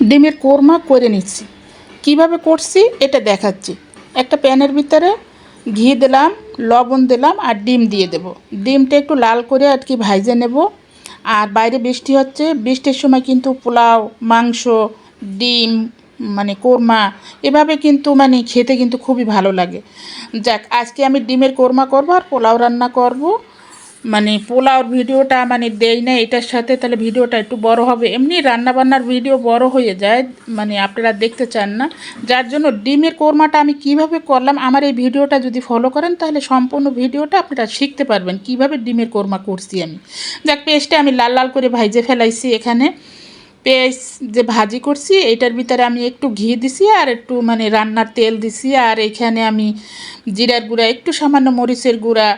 ডিমের কোরমা করে নিচ্ছি। কিভাবে করছি এটা দেখাচ্ছি। একটা প্যানের ভিতরে ঘি দিলাম, লবণ দিলাম আর ডিম দিয়ে দেব। ডিমটা একটু লাল করে আর কি ভাইজে নেব। আর বাইরে বৃষ্টি হচ্ছে, বৃষ্টির সময় কিন্তু পোলাও, মাংস, ডিম মানে কোরমা এভাবে কিন্তু মানে খেতে কিন্তু খুবই ভালো লাগে। যাক, আজকে আমি ডিমের কোরমা করব আর পোলাও রান্না করব। মানে পোলাওর ভিডিওটা মানে দেই না এটার সাথে, তাহলে ভিডিওটা একটু বড় হবে। এমনি রান্নাবান্নার ভিডিও বড় হয়ে যায়, মানে আপনারা দেখতে চান না। যার জন্য ডিমের কোরমাটা আমি কিভাবে করলাম, আমার এই ভিডিওটা যদি ফলো করেন তাহলে সম্পূর্ণ ভিডিওটা আপনারা শিখতে পারবেন কিভাবে ডিমের কোরমা করছি আমি। যাক, পেস্টে আমি লাল লাল করে ভাইজে ফেলাইছি। এখানে পেঁয়াজ যে ভাজি করছি এটার ভিতরে আমি একটু ঘি দিছি আর একটু মানে রান্নার তেল দিছি। আর এখানে আমি জিরার গুঁড়া, একটু সামান্য মরিচের গুঁড়া,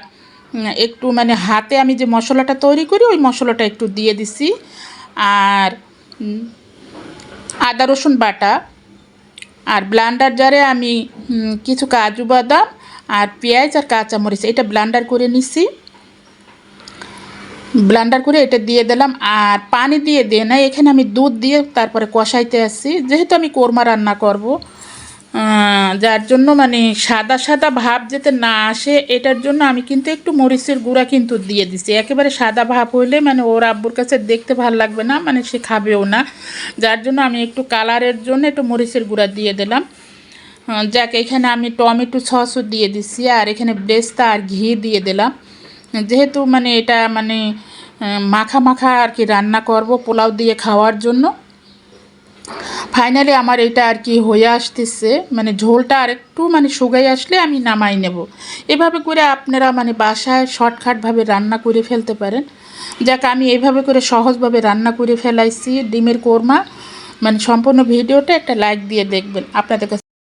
একটু মানে হাতে আমি যে মশলাটা তৈরি করি ওই মশলাটা একটু দিয়ে দিছি। আর আদা রসুন বাটা, আর ব্লান্ডার জারে আমি কিছু কাজু বাদাম আর পেঁয়াজ আর কাঁচামরিচ এটা ব্লান্ডার করে নিছি। ব্লান্ডার করে এটা দিয়ে দিলাম। আর পানি দিয়ে না, এখানে আমি দুধ দিয়ে তারপরে কষাইতে আসছি। যেহেতু আমি কোরমা রান্না করব, যার জন্য মানে সাদা সাদা ভাব যাতে না আসে এটার জন্য আমি কিন্তু একটু মরিচের গুঁড়া কিন্তু দিয়ে দিছি। একেবারে সাদা ভাব হইলে মানে ওর আব্বুর কাছে দেখতে ভালো লাগবে না, মানে সে খাবেও না। যার জন্য আমি একটু কালারের জন্য একটু মরিচের গুঁড়া দিয়ে দিলাম। যাক, এখানে আমি টমেটো সসও দিয়ে দিছি আর এখানে বেস্তা আর ঘি দিয়ে দিলাম। যেহেতু মানে এটা মানে মাখা মাখা আর কি রান্না করব পোলাও দিয়ে খাওয়ার জন্য। ফাইনালি আমার এটা আর কি হয়ে আসতেছে, মানে ঝোলটা আর একটু মানে শুকাই আসলে আমি নামাই নেব। এভাবে করে আপনারা মানে বাসায় শর্টকাটভাবে রান্না করে ফেলতে পারেন। যাক, আমি এইভাবে করে সহজভাবে রান্না করে ফেলাইছি ডিমের কোরমা। মানে সম্পূর্ণ ভিডিওটা একটা লাইক দিয়ে দেখবেন। আপনাদের কাছে